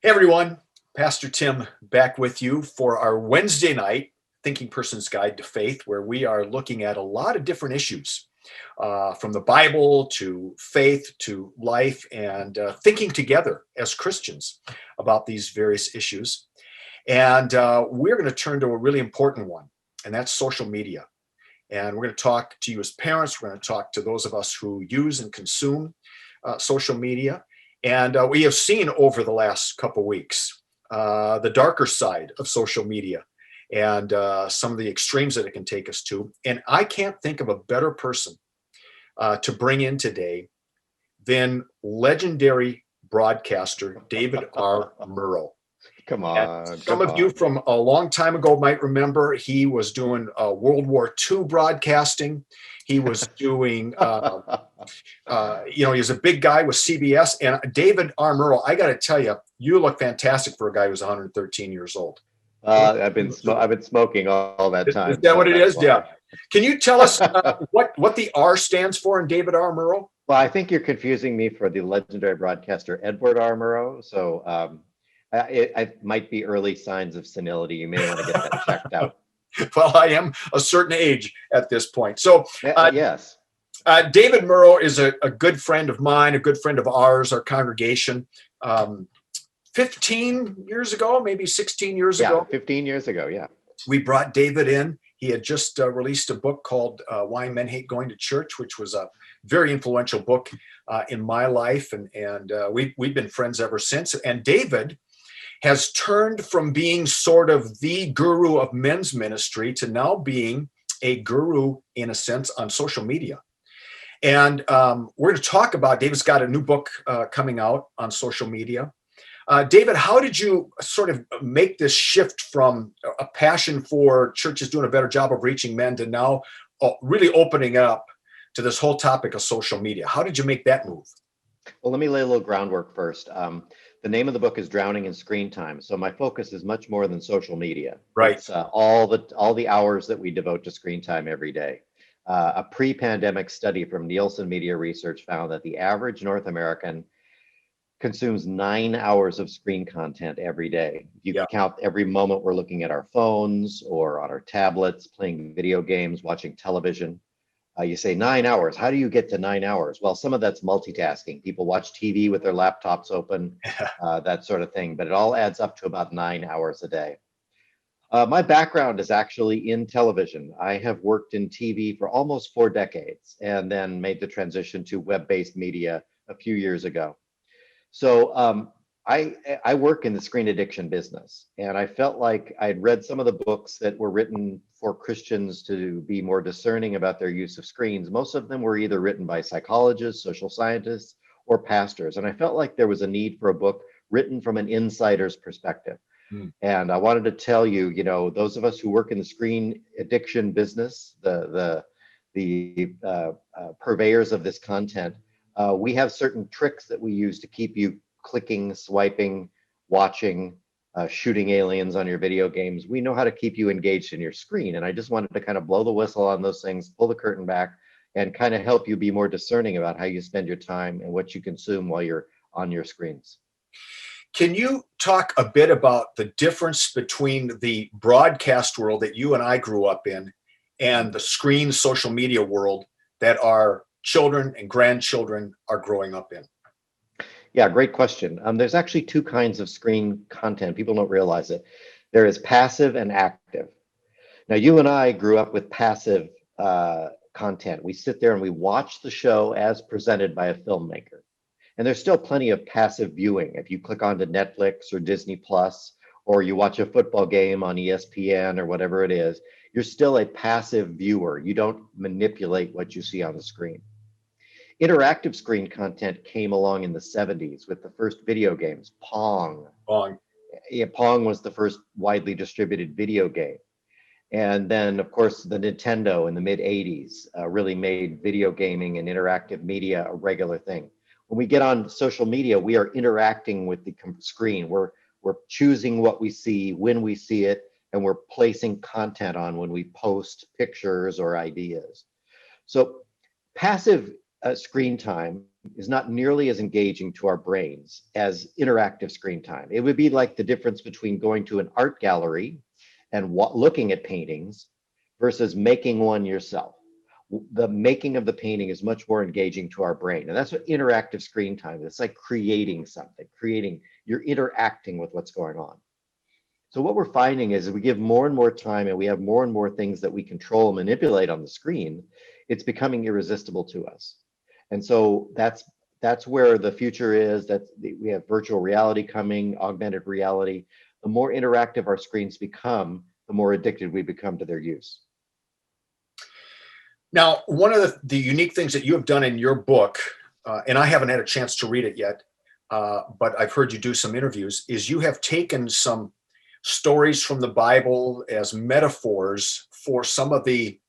Hey everyone, Pastor Tim back with you for our Wednesday night Thinking Person's Guide to Faith, where we are looking at a lot of different issues from the Bible to faith to life and thinking together as Christians about these various issues. And we're going to turn to a really important one, and that's social media. And we're going to talk to you as parents. We're going to talk to those of us who use and consume social media. And we have seen over the last couple weeks the darker side of social media and some of the extremes that it can take us to. And I can't think of a better person to bring in today than legendary broadcaster David R. Murrow. Come And on, some come of you on. from a long time ago might remember he was doing World War II broadcasting. He was doing, he was a big guy with CBS. And David R. Murrow, I got to tell you, you look fantastic for a guy who's 113 years old. I've been smoking all that Is time, that so what it that's is? Yeah. why. Can you tell us what the R stands for in David R. Murrow? Well, I think you're confusing me for the legendary broadcaster Edward R. Murrow. So it might be early signs of senility. You may want to get that checked out. Well, I am a certain age at this point. So Yes. David Murrow is a good friend of mine, a good friend of ours, our congregation. 15 years ago, maybe 16 years ago. 15 years ago, yeah. We brought David in. He had just released a book called Why Men Hate Going to Church, which was a very influential book in my life. And we've been friends ever since. And David has turned from being sort of the guru of men's ministry to now being a guru, in a sense, on social media. And we're going to talk about, David's got a new book coming out on social media. David, how did you sort of make this shift from a passion for churches doing a better job of reaching men to now really opening up to this whole topic of social media? How did you make that move? Well, let me lay a little groundwork first. The name of the book is Drowning in Screen Time. So my focus is much more than social media. Right. It's all the hours that we devote to screen time every day. A pre-pandemic study from Nielsen Media Research found that the average North American consumes 9 hours of screen content every day. You can count every moment we're looking at our phones or on our tablets, playing video games, watching television. You say 9 hours. How do you get to 9 hours? Well, some of that's multitasking. People watch TV with their laptops open, that sort of thing. But it all adds up to about 9 hours a day. My background is actually in television. I have worked in TV for almost 4 decades and then made the transition to web-based media a few years ago. So I work in the screen addiction business, and I felt like I'd read some of the books that were written for Christians to be more discerning about their use of screens. Most of them were either written by psychologists, social scientists, or pastors. And I felt like there was a need for a book written from an insider's perspective. And I wanted to tell you, those of us who work in the screen addiction business, the purveyors of this content, we have certain tricks that we use to keep you clicking, swiping, watching, shooting aliens on your video games. We know how to keep you engaged in your screen. And I just wanted to kind of blow the whistle on those things, pull the curtain back, and kind of help you be more discerning about how you spend your time and what you consume while you're on your screens. Can you talk a bit about the difference between the broadcast world that you and I grew up in and the screen social media world that our children and grandchildren are growing up in? Yeah, great question. There's actually two kinds of screen content. People don't realize it. There is passive and active. Now, you and I grew up with passive content. We sit there and we watch the show as presented by a filmmaker. And there's still plenty of passive viewing. If you click onto Netflix or Disney Plus, or you watch a football game on ESPN or whatever it is, you're still a passive viewer. You don't manipulate what you see on the screen. Interactive screen content came along in the 70s with the first video games, Pong. Pong. Yeah, Pong was the first widely distributed video game. And then, of course, the Nintendo in the mid 80s really made video gaming and interactive media a regular thing. When we get on social media, we are interacting with the screen. We're choosing what we see, when we see it, and we're placing content on when we post pictures or ideas. So passive screen time is not nearly as engaging to our brains as interactive screen time. It would be like the difference between going to an art gallery and looking at paintings versus making one yourself. The making of the painting is much more engaging to our brain. And that's what interactive screen time is. It's like creating something, you're interacting with what's going on. So what we're finding is we give more and more time and we have more and more things that we control and manipulate on the screen, it's becoming irresistible to us. And so that's where the future is. We have virtual reality coming, augmented reality. The more interactive our screens become, the more addicted we become to their use. Now, one of the unique things that you have done in your book, and I haven't had a chance to read it yet, but I've heard you do some interviews, is you have taken some stories from the Bible as metaphors for some of the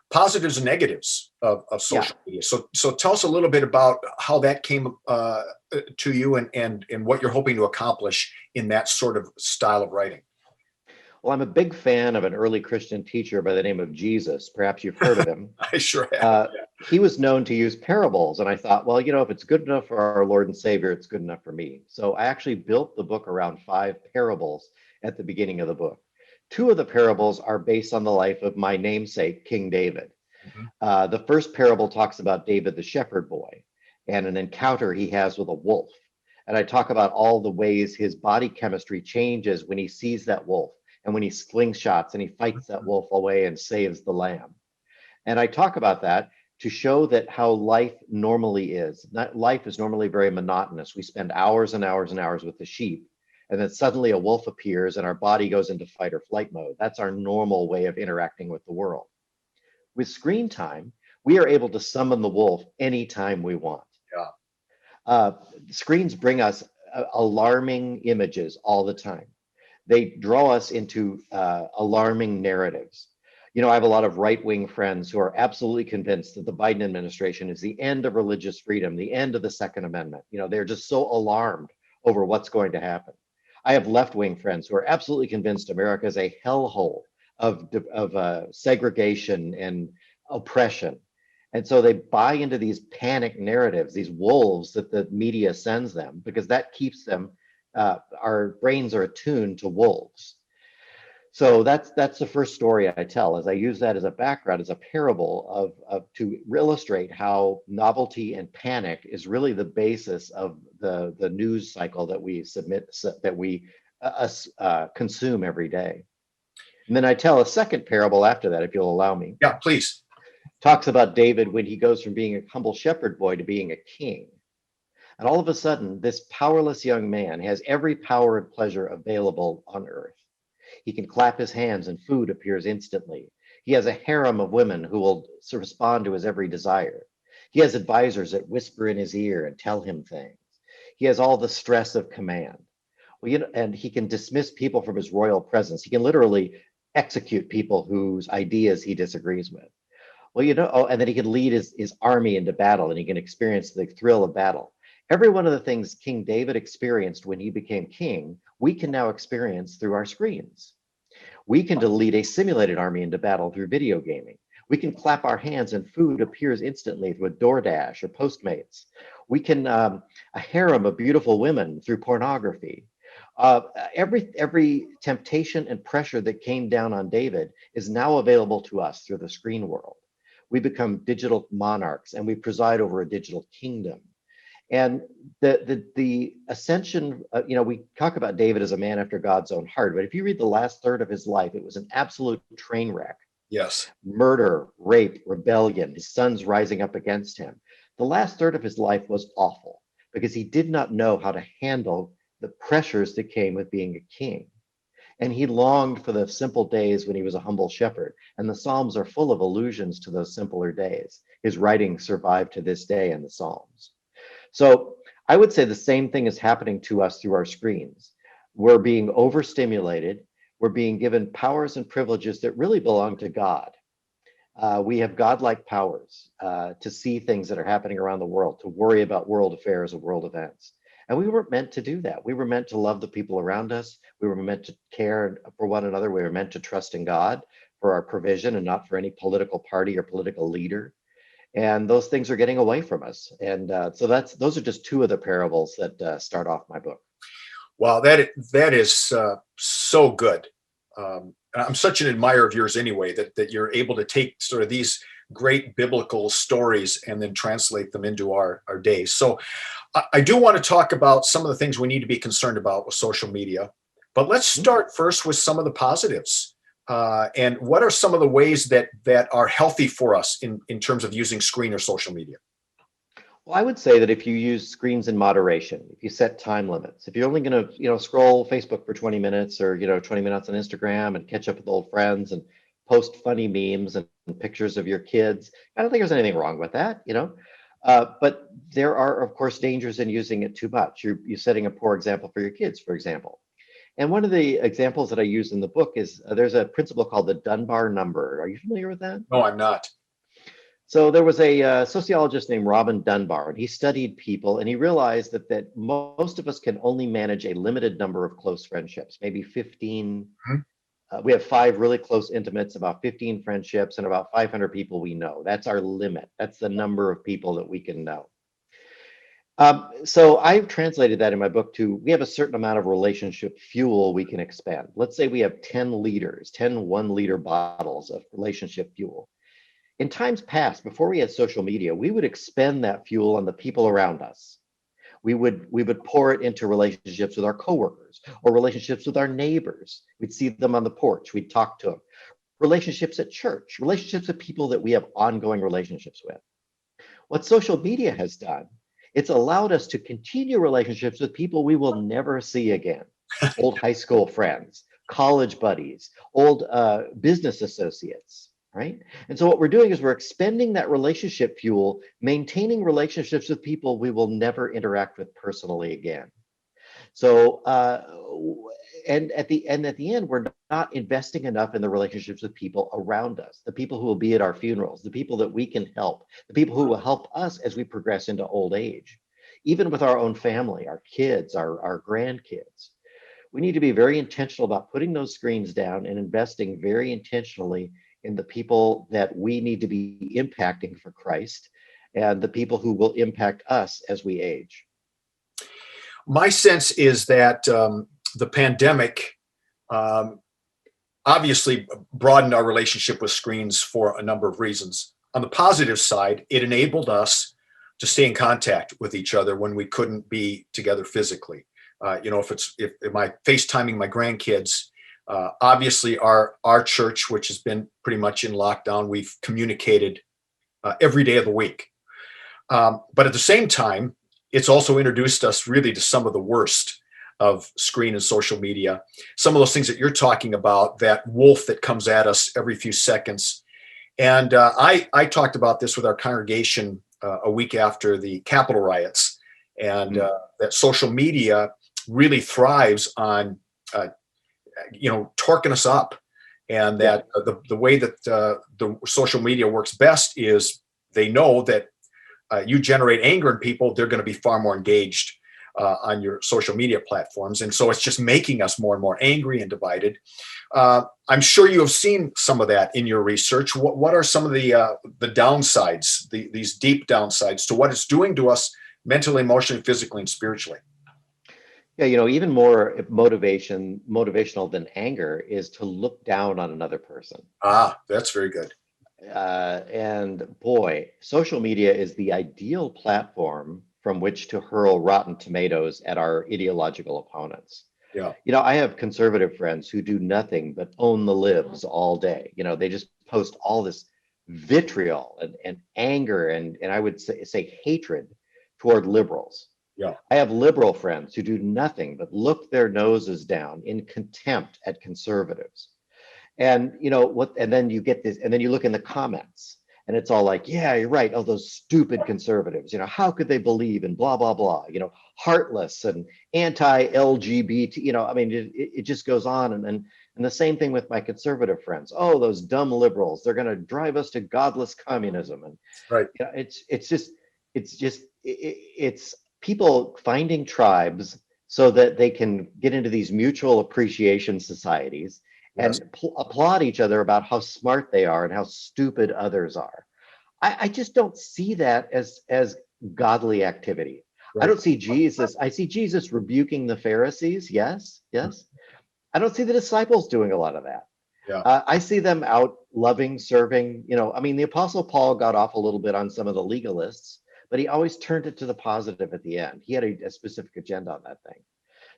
positives and negatives of social media. So tell us a little bit about how that came to you and what you're hoping to accomplish in that sort of style of writing. Well, I'm a big fan of an early Christian teacher by the name of Jesus. Perhaps you've heard of him. I sure have. He was known to use parables. And I thought, well, if it's good enough for our Lord and Savior, it's good enough for me. So I actually built the book around 5 parables at the beginning of the book. 2 of the parables are based on the life of my namesake, King David. Mm-hmm. The first parable talks about David, the shepherd boy, and an encounter he has with a wolf. And I talk about all the ways his body chemistry changes when he sees that wolf. And when he slingshots and he fights that wolf away and saves the lamb. And I talk about that to show that how life normally is. Life is normally very monotonous. We spend hours and hours and hours with the sheep, and then suddenly a wolf appears and our body goes into fight or flight mode. That's our normal way of interacting with the world. With screen time, we are able to summon the wolf anytime we want. Yeah. Screens bring us alarming images all the time. They draw us into alarming narratives. I have a lot of right-wing friends who are absolutely convinced that the Biden administration is the end of religious freedom, the end of the Second Amendment. They're just so alarmed over what's going to happen. I have left-wing friends who are absolutely convinced America is a hellhole of segregation and oppression. And so they buy into these panic narratives, these wolves that the media sends them, because that keeps them our brains are attuned to wolves. So that's the first story I tell, as I use that as a background, as a parable to illustrate how novelty and panic is really the basis of the news cycle that we consume every day. And then I tell a second parable after that, if you'll allow me. Yeah, please. Talks about David when he goes from being a humble shepherd boy to being a king. And all of a sudden, this powerless young man has every power and pleasure available on earth. He can clap his hands and food appears instantly. He has a harem of women who will respond to his every desire. He has advisors that whisper in his ear and tell him things. He has all the stress of command. And he can dismiss people from his royal presence. He can literally execute people whose ideas he disagrees with. And then he can lead his army into battle and he can experience the thrill of battle. Every one of the things King David experienced when he became king, we can now experience through our screens. We can lead a simulated army into battle through video gaming. We can clap our hands and food appears instantly through a DoorDash or Postmates. We can a harem of beautiful women through pornography. Every temptation and pressure that came down on David is now available to us through the screen world. We become digital monarchs and we preside over a digital kingdom. And the ascension, we talk about David as a man after God's own heart, but if you read the last third of his life, it was an absolute train wreck. Yes. Murder, rape, rebellion, his sons rising up against him. The last third of his life was awful because he did not know how to handle the pressures that came with being a king. And he longed for the simple days when he was a humble shepherd. And the Psalms are full of allusions to those simpler days. His writings survive to this day in the Psalms. So I would say the same thing is happening to us through our screens. We're being overstimulated. We're being given powers and privileges that really belong to God. We have godlike powers to see things that are happening around the world, to worry about world affairs and world events. And we weren't meant to do that. We were meant to love the people around us. We were meant to care for one another. We were meant to trust in God for our provision and not for any political party or political leader. And those things are getting away from us. And so those are just two of the parables that start off my book. Wow, that is so good. I'm such an admirer of yours anyway, that you're able to take sort of these great biblical stories and then translate them into our days. So I do want to talk about some of the things we need to be concerned about with social media, but let's start first with some of the positives. And what are some of the ways that are healthy for us in terms of using screen or social media? Well, I would say that if you use screens in moderation, if you set time limits, if you're only going to, scroll Facebook for 20 minutes or, 20 minutes on Instagram and catch up with old friends and post funny memes and pictures of your kids, I don't think there's anything wrong with that. But there are, of course, dangers in using it too much. You're setting a poor example for your kids, for example. And one of the examples that I use in the book is there's a principle called the Dunbar number. Are you familiar with that? No, I'm not. So there was a sociologist named Robin Dunbar, and he studied people, and he realized that most of us can only manage a limited number of close friendships, maybe 15. Mhm. We have 5 really close intimates, about 15 friendships, and about 500 people we know. That's our limit. That's the number of people that we can know. So I've translated that in my book to we have a certain amount of relationship fuel we can expend. Let's say we have 10 liters, 10 1-liter bottles of relationship fuel. In times past, before we had social media, we would expend that fuel on the people around us. We would pour it into relationships with our coworkers or relationships with our neighbors. We'd see them on the porch, we'd talk to them. Relationships at church, relationships with people that we have ongoing relationships with. What social media has done, it's allowed us to continue relationships with people we will never see again. Old high school friends, college buddies, old business associates, right? And so what we're doing is we're expending that relationship fuel, maintaining relationships with people we will never interact with personally again. So, and at the end, we're not investing enough in the relationships with people around us, the people who will be at our funerals, the people that we can help, the people who will help us as we progress into old age, even with our own family, our kids, our grandkids. We need to be very intentional about putting those screens down and investing very intentionally in the people that we need to be impacting for Christ and the people who will impact us as we age. My sense is that the pandemic um, obviously broadened our relationship with screens for a number of reasons. On the positive side, it enabled us to stay in contact with each other when we couldn't be together physically. If my FaceTiming my grandkids, obviously our church, which has been pretty much in lockdown, we've communicated every day of the week. But at the same time, it's also introduced us really to some of the worst of screen and social media. Some of those things that you're talking about, that wolf that comes at us every few seconds. And I talked about this with our congregation a week after the Capitol riots, and that social media really thrives on, torquing us up. And that the way that the social media works best is they know that you generate anger in people, they're going to be far more engaged on your social media platforms. And so it's just making us more and more angry and divided. I'm sure you have seen some of that in your research. What are some of the downsides, these deep downsides to what it's doing to us mentally, emotionally, physically, and spiritually? Yeah, even more motivational than anger is to look down on another person. Ah, that's very good. And boy, social media is the ideal platform from which to hurl rotten tomatoes at our ideological opponents. Yeah. I have conservative friends who do nothing but own the libs all day. They just post all this vitriol and anger and I would say hatred toward liberals. Yeah. I have liberal friends who do nothing but look their noses down in contempt at conservatives. And and then you get this, and then you look in the comments, and it's all like, yeah, you're right. Oh, those stupid conservatives, how could they believe in blah, blah, blah, heartless and anti-LGBT, it just goes on. And the same thing with my conservative friends. Oh, those dumb liberals, they're going to drive us to godless communism. And Right. It's people finding tribes so that they can get into these mutual appreciation societies Yes. and applaud each other about how smart they are and how stupid others are. I just don't see that as godly activity. I Right. don't see Jesus. I see Jesus rebuking the Pharisees. Yes, yes. I don't see the disciples doing a lot of that. Yeah. I see them out loving, serving. I mean, the Apostle Paul got off a little bit on some of the legalists, but he always turned it to the positive at the end. He had a specific agenda on that thing.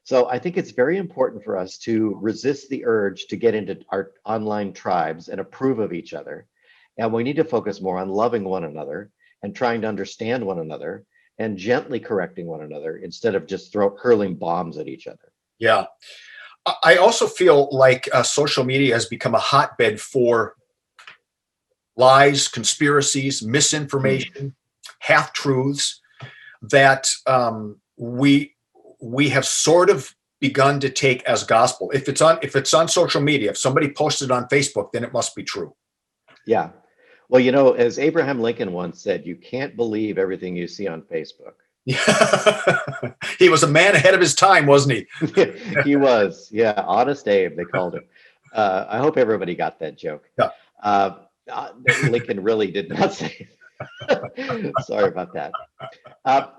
So I think it's very important for us to resist the urge to get into our online tribes and approve of each other. And we need to focus more on loving one another and trying to understand one another and gently correcting one another instead of just hurling bombs at each other. Yeah. I also feel like social media has become a hotbed for lies, conspiracies, Mm. misinformation, half truths that we have sort of begun to take as gospel. If it's on social media, if somebody posted on Facebook, then it must be true. Yeah. Well, as Abraham Lincoln once said, you can't believe everything you see on Facebook. He was a man ahead of his time, wasn't he? He was, yeah, Honest Abe, they called him. I hope everybody got that joke. Yeah. Uh, Lincoln really did not say. Sorry about that.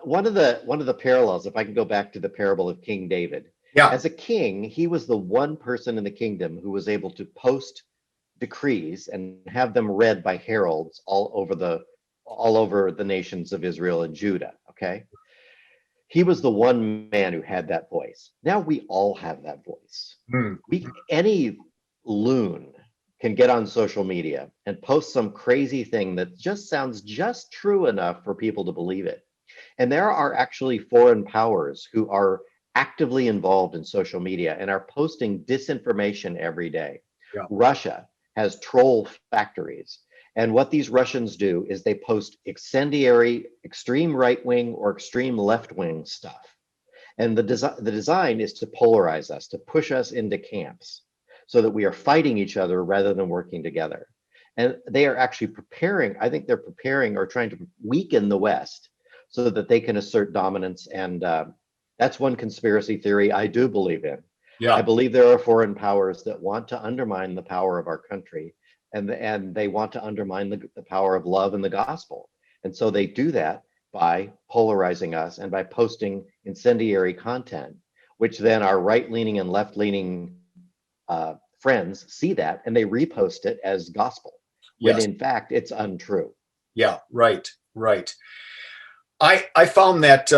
One of the parallels, if I can go back to the parable of King David, Yeah. as a king, he was the one person in the kingdom who was able to post decrees and have them read by heralds all over the nations of Israel and Judah. Okay. He was the one man who had that voice. Now we all have that voice. Hmm. Any loon can get on social media and post some crazy thing that just sounds just true enough for people to believe it. And there are actually foreign powers who are actively involved in social media and are posting disinformation every day. Yeah. Russia has troll factories. And what these Russians do is they post incendiary, extreme right wing or extreme left wing stuff. And the design is to polarize us, to push us into camps so that we are fighting each other rather than working together. And they are actually preparing, I think they're preparing or trying to weaken the West so that they can assert dominance. And that's one conspiracy theory I do believe in. Yeah. I believe there are foreign powers that want to undermine the power of our country, and they want to undermine the power of love and the gospel. And so they do that by polarizing us and by posting incendiary content, which then our right-leaning and left-leaning friends see that and they repost it as gospel, when Yes. in fact it's untrue. Yeah. Right. Right. I found that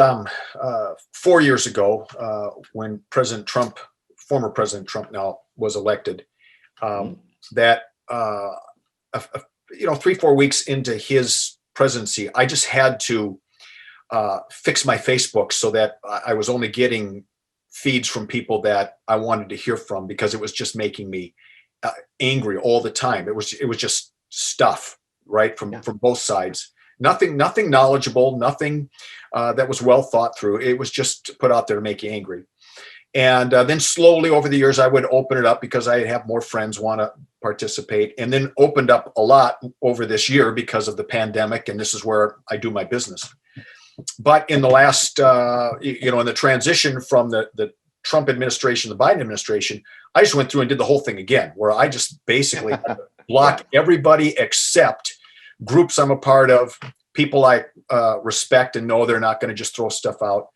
4 years ago, when former President Trump now was elected, Mhm. that 3-4 weeks into his presidency, I just had to fix my Facebook so that I was only getting feeds from people that I wanted to hear from, because it was just making me angry all the time. It was just stuff, right, from Yeah. both sides. Nothing knowledgeable, nothing that was well thought through. It was just put out there to make you angry. And then slowly over the years, I would open it up because I have more friends want to participate, and then opened up a lot over this year because of the pandemic. And this is where I do my business. But in the last, in the transition from the Trump administration, the Biden administration, I just went through and did the whole thing again, where I just basically had to block everybody except groups I'm a part of, people I respect and know they're not going to just throw stuff out.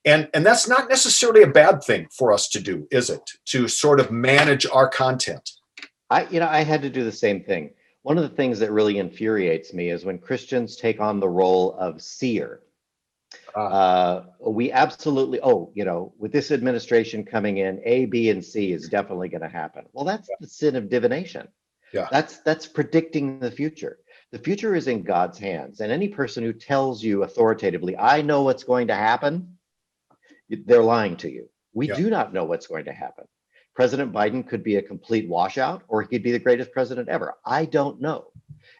And that's not necessarily a bad thing for us to do, is it? To sort of manage our content. I had to do the same thing. One of the things that really infuriates me is when Christians take on the role of seer. We absolutely, with this administration coming in, A, B, and C is definitely going to happen. Well, that's the sin of divination. Yeah. That's predicting the future. The future is in God's hands. And any person who tells you authoritatively, I know what's going to happen, they're lying to you. We Yeah. do not know what's going to happen. President Biden could be a complete washout, or he could be the greatest president ever. I don't know.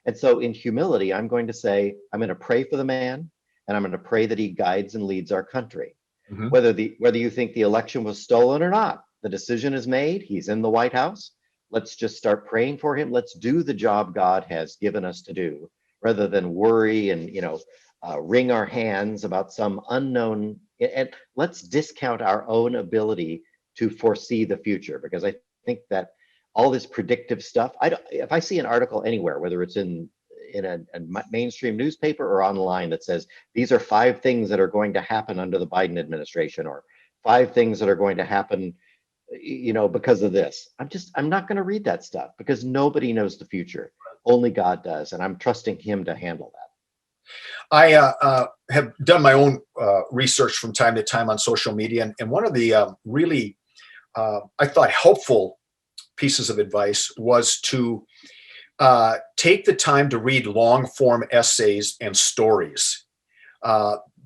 And so in humility, I'm going to say, I'm going to pray for the man, and I'm going to pray that he guides and leads our country. Mhm. Whether you think the election was stolen or not, the decision is made. He's in the White House. Let's just start praying for him. Let's do the job God has given us to do, rather than worry and wring our hands about some unknown. And let's discount our own ability to foresee the future, because I think that all this predictive stuff, if I see an article anywhere, whether it's in mainstream newspaper or online that says these are 5 things that are going to happen under the Biden administration, or 5 things that are going to happen, because of this. I'm not going to read that stuff, because nobody knows the future. Only God does, and I'm trusting Him to handle that. I have done my own research from time to time on social media, and one of the really, I thought, helpful pieces of advice was to take the time to read long form essays and stories,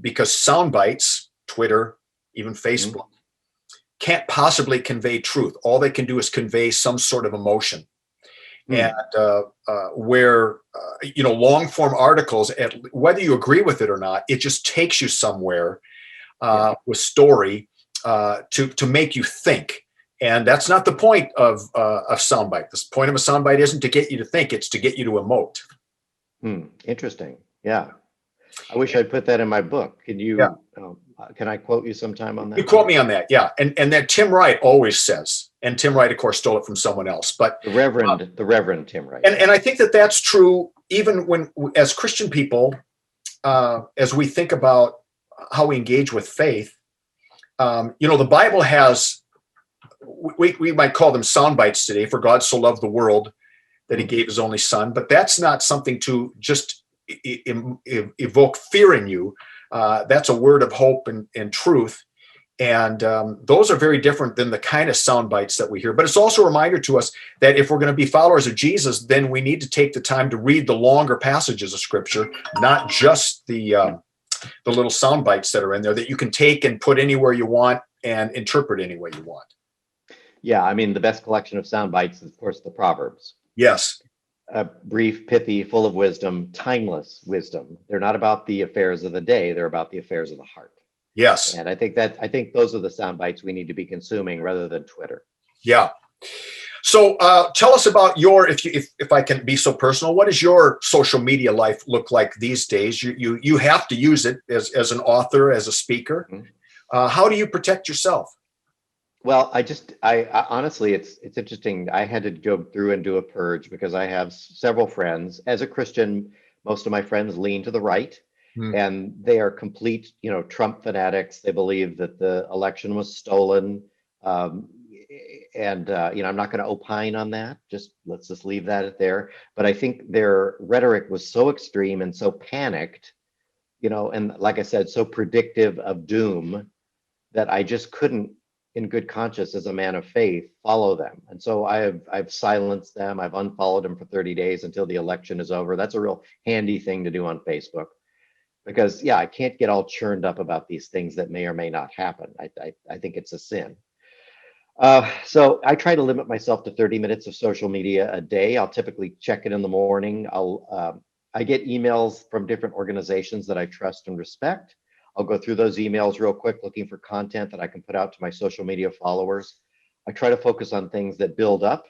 because sound bites, Twitter, even Facebook, can't possibly convey truth. All they can do is convey some sort of emotion. And where long form articles, whether you agree with it or not, it just takes you somewhere with story to make you think. And that's not the point of a soundbite. The point of a soundbite isn't to get you to think; it's to get you to emote. Interesting. Yeah, I wish I'd put that in my book. Can you? Yeah. Can I quote you sometime on that? You quote me on that, yeah. And that Tim Wright always says, and Tim Wright, of course, stole it from someone else, but the Reverend Tim Wright. And I think that that's true even when, as Christian people, as we think about how we engage with faith. The Bible has, we might call them sound bites today. For God so loved the world that He gave His only Son, but that's not something to just evoke fear in you. That's a word of hope and truth. And those are very different than the kind of sound bites that we hear. But it's also a reminder to us that if we're going to be followers of Jesus, then we need to take the time to read the longer passages of Scripture, not just the little sound bites that are in there that you can take and put anywhere you want and interpret any way you want. Yeah, I mean, the best collection of sound bites is, of course, the Proverbs. Yes. Brief, pithy, full of wisdom, timeless wisdom. They're not about the affairs of the day. They're about the affairs of the heart. Yes. And I think those are the sound bites we need to be consuming rather than Twitter. Yeah. So tell us about if I can be so personal, what does your social media life look like these days? You have to use it as an author, as a speaker. How do you protect yourself? Well, I honestly, it's interesting. I had to go through and do a purge because I have several friends. As a Christian, most of my friends lean to the right, and they are complete, Trump fanatics. They believe that the election was stolen. I'm not going to opine on that. Let's just leave that there. But I think their rhetoric was so extreme and so panicked, and like I said, so predictive of doom that I just couldn't, in good conscience, as a man of faith, follow them. And so I've silenced them. I've unfollowed them for 30 days until the election is over. That's a real handy thing to do on Facebook, because I can't get all churned up about these things that may or may not happen. I think it's a sin. So I try to limit myself to 30 minutes of social media a day. I'll typically check it in the morning. I get emails from different organizations that I trust and respect. I'll go through those emails real quick, looking for content that I can put out to my social media followers. I try to focus on things that build up.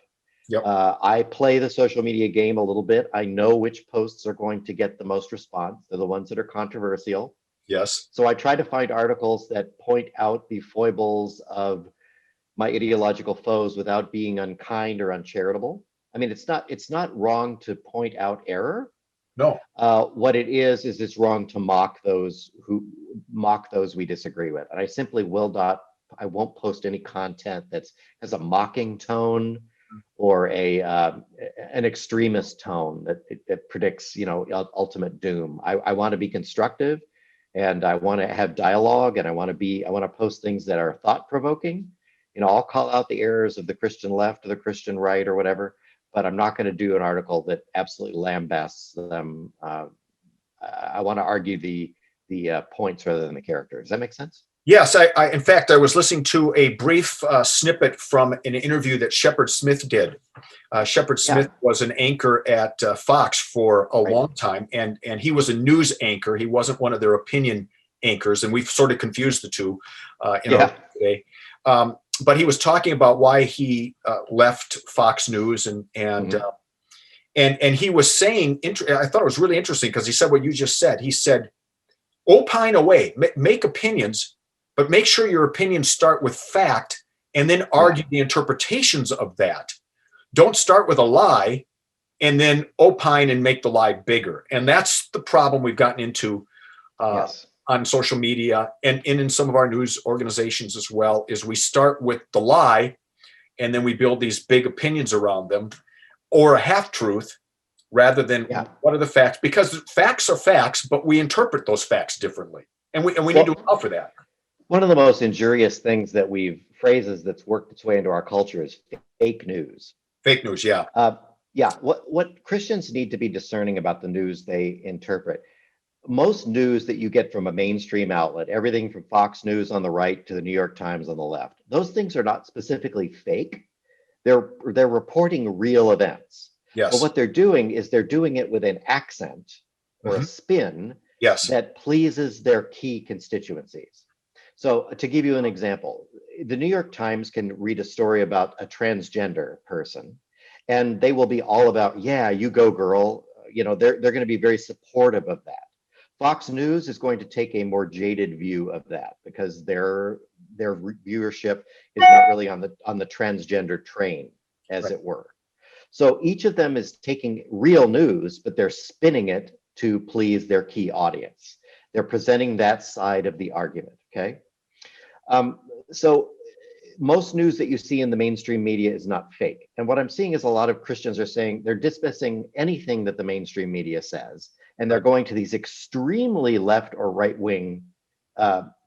Yep. I play the social media game a little bit. I know which posts are going to get the most response. They're the ones that are controversial. Yes. So I try to find articles that point out the foibles of my ideological foes without being unkind or uncharitable. I mean, it's not wrong to point out error. No. What it is it's wrong to mock those we disagree with. And I simply I won't post any content that has a mocking tone or an extremist tone that predicts, ultimate doom. I want to be constructive, and I want to have dialogue, and I want to post things that are thought-provoking. I'll call out the errors of the Christian left or the Christian right or whatever, but I'm not going to do an article that absolutely lambasts them. I want to argue the points rather than the character. Does that make sense? Yes. In fact, I was listening to a brief snippet from an interview that Shepard Smith did. Shepard Smith was an anchor at Fox for a long time, and he was a news anchor. He wasn't one of their opinion anchors, and we've sort of confused the two today. But he was talking about why he left Fox News, and he was saying, I thought it was really interesting because he said what you just said. He said, opine away, make opinions, but make sure your opinions start with fact and then argue the interpretations of that. Don't start with a lie and then opine and make the lie bigger. And that's the problem we've gotten into Yes. on social media and in some of our news organizations as well, is we start with the lie and then we build these big opinions around them, or a half truth, rather than Yeah. what are the facts, because facts are facts, but we interpret those facts differently. And we need to allow for that. One of the most injurious things that phrases that's worked its way into our culture is fake news. Fake news, yeah. Yeah, what Christians need to be discerning about the news they interpret. Most news that you get from a mainstream outlet, everything from Fox News on the right to the New York Times on the left, those things are not specifically fake. They're reporting real events. Yes. But what they're doing is they're doing it with an accent or a spin Yes. that pleases their key constituencies. So to give you an example, the New York Times can read a story about a transgender person, and they will be all about, yeah, you go girl. You know, they're going to be very supportive of that. Fox News is going to take a more jaded view of that because their viewership is not really on the transgender train, as it were. So each of them is taking real news, but they're spinning it to please their key audience. They're presenting that side of the argument, okay? So most news that you see in the mainstream media is not fake. And what I'm seeing is a lot of Christians are saying they're dismissing anything that the mainstream media says, and they're going to these extremely left or right-wing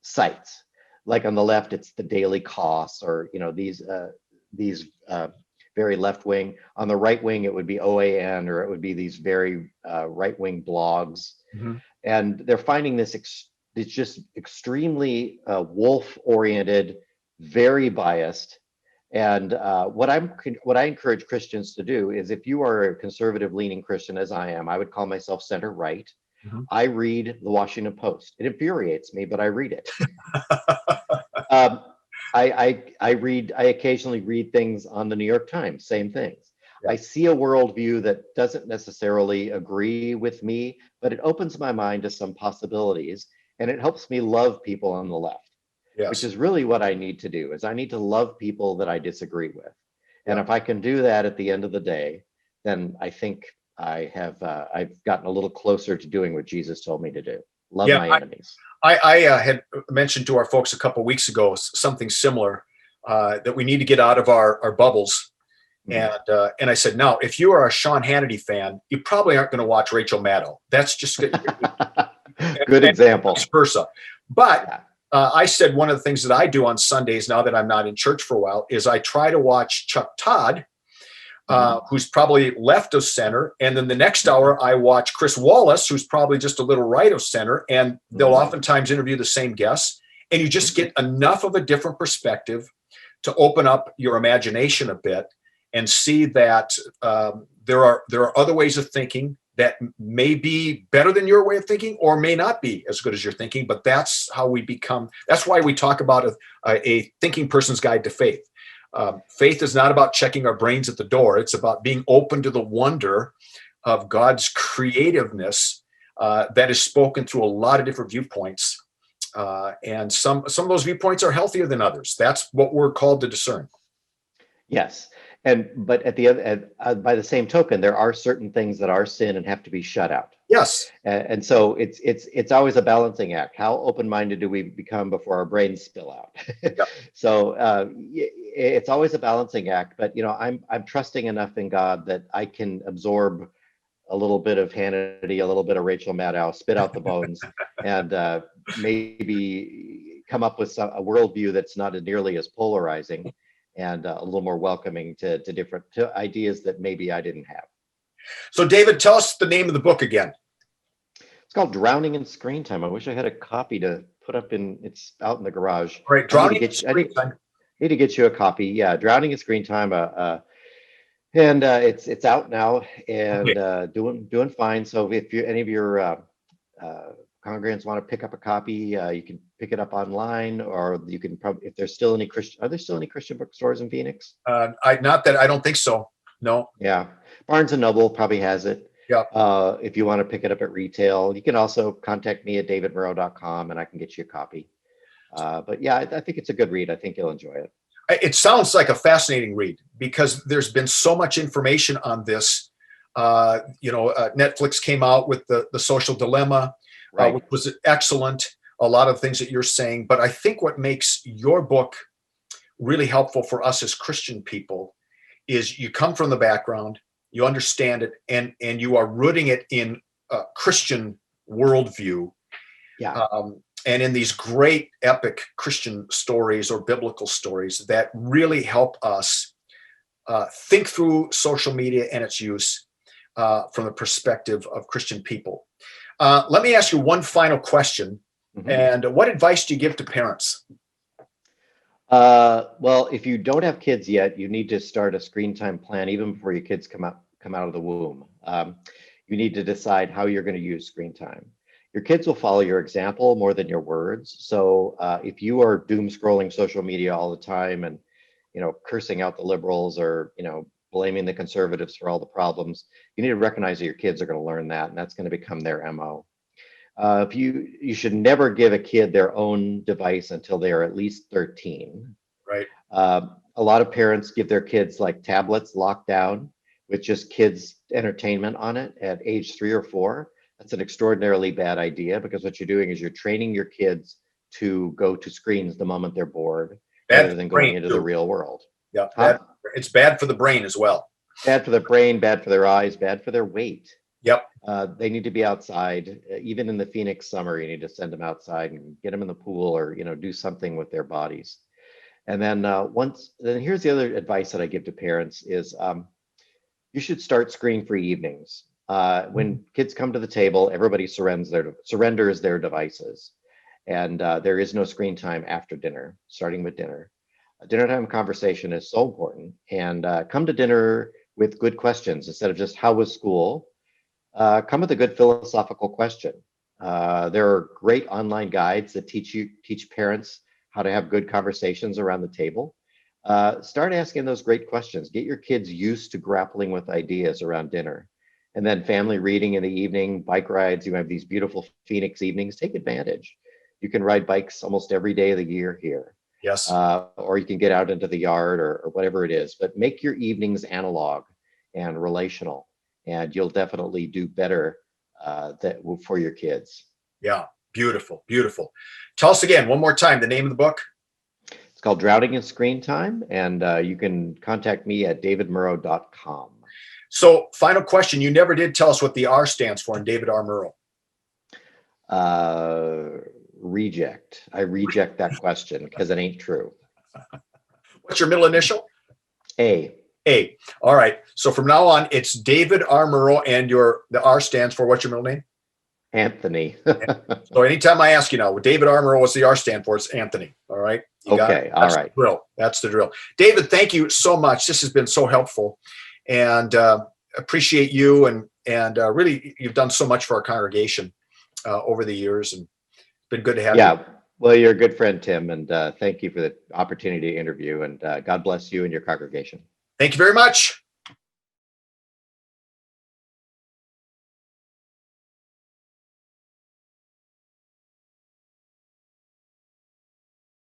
sites. Like on the left, it's the Daily Kos, or these very left-wing. On the right wing, it would be OAN, or it would be these very right-wing blogs. And they're finding this it's just extremely wolf-oriented, very biased. And what I encourage Christians to do is, if you are a conservative-leaning Christian, as I am, I would call myself center-right. I read the Washington Post. It infuriates me, but I read it. I occasionally read things on the New York Times, same things. I see a worldview that doesn't necessarily agree with me, but it opens my mind to some possibilities, and it helps me love people on the left. Which is really what I need to do, is I need to love people that I disagree with. And if I can do that at the end of the day, then I think I've gotten a little closer to doing what Jesus told me to do. Love my enemies. I had mentioned to our folks a couple of weeks ago something similar, that we need to get out of our bubbles. And I said, now, if you are a Sean Hannity fan, you probably aren't going to watch Rachel Maddow. That's just good example. Vice versa. But I said one of the things that I do on Sundays, now that I'm not in church for a while, is I try to watch Chuck Todd, who's probably left of center. And then the next hour, I watch Chris Wallace, who's probably just a little right of center. And they'll oftentimes interview the same guests. And you just get enough of a different perspective to open up your imagination a bit and see that there are other ways of thinking that may be better than your way of thinking, or may not be as good as your thinking. But that's how we become. That's why we talk about a thinking person's guide to faith. Faith is not about checking our brains at the door. It's about being open to the wonder of God's creativeness that is spoken through a lot of different viewpoints. And some of those viewpoints are healthier than others. That's what we're called to discern. Yes. But at the other, by the same token, there are certain things that are sin and have to be shut out. Yes. And so it's always a balancing act. How open-minded do we become before our brains spill out? So it's always a balancing act. But I'm trusting enough in God that I can absorb a little bit of Hannity, a little bit of Rachel Maddow, spit out the bones, and maybe come up with a worldview that's not nearly as polarizing, and a little more welcoming to different ideas that maybe I didn't have. So, David, tell us the name of the book again. It's called Drowning in Screen Time. I wish I had a copy to put up it's out in the garage. Right, Drowning in Screen Time. I need to get you a copy. Yeah, Drowning in Screen Time. And it's out now and doing fine. So if any of your congregants want to pick up a copy, you can pick it up online, or you can probably, if there's still any Christian, are there still any Christian bookstores in Phoenix? I don't think so. No. Yeah. Barnes and Noble probably has it. Yeah. If you want to pick it up at retail, you can also contact me at davidmurrow.com and I can get you a copy. But yeah, I think it's a good read. I think you'll enjoy it. It sounds like a fascinating read, because there's been so much information on this Netflix came out with the Social Dilemma, Right. which was excellent. A lot of things that you're saying, but I think what makes your book really helpful for us as Christian people is you come from the background, you understand it, and you are rooting it in a Christian worldview, Yeah. and in these great epic Christian stories or biblical stories that really help us think through social media and its use from the perspective of Christian people. Let me ask you one final question. Mhm. And what advice do you give to parents? Well, if you don't have kids yet, you need to start a screen time plan even before your kids come out of the womb. You need to decide how you're going to use screen time. Your kids will follow your example more than your words. So if you are doom scrolling social media all the time and cursing out the liberals or blaming the conservatives for all the problems, you need to recognize that your kids are going to learn that, and that's going to become their MO. If you should never give a kid their own device until they are at least 13. Right. A lot of parents give their kids like tablets locked down with just kids entertainment on it at age 3 or 4. That's an extraordinarily bad idea, because what you're doing is you're training your kids to go to screens the moment they're bored Bad rather for than the going brain, into too. the real world. Yeah, Huh? it's bad for the brain as well. Bad for their brain, bad for their eyes, bad for their weight. Yep. They need to be outside. Even in the Phoenix summer, you need to send them outside and get them in the pool, or do something with their bodies. And then then here's the other advice that I give to parents is you should start screen-free evenings. When kids come to the table, everybody surrenders their devices, and there is no screen time after dinner, starting with dinner. Dinner time conversation is so important, and come to dinner with good questions instead of just how was school. Come with a good philosophical question. There are great online guides that teach parents how to have good conversations around the table. Start asking those great questions. Get your kids used to grappling with ideas around dinner. And then family reading in the evening, bike rides. You have these beautiful Phoenix evenings. Take advantage. You can ride bikes almost every day of the year here. Yes. Or you can get out into the yard or whatever it is. But make your evenings analog and relational, and you'll definitely do better for your kids. Yeah. Beautiful. Beautiful. Tell us again, one more time, the name of the book. It's called Drowning in Screen Time, and you can contact me at davidmurrow.com. So, final question. You never did tell us what the R stands for in David R. Murrow. Reject. I reject that question because it ain't true. What's your middle initial? A. A. All right. So from now on, it's David R. Murrow, and the R stands for what's your middle name? Anthony. So anytime I ask you now, David R. Murrow, what's the R stand for? It's Anthony. All right. You got Okay. it? All right. The drill. That's the drill. David, thank you so much. This has been so helpful, and appreciate you, and really you've done so much for our congregation over the years, and it's been good to have you. Yeah. Well, you're a good friend, Tim, and thank you for the opportunity to interview, and God bless you and your congregation. Thank you very much.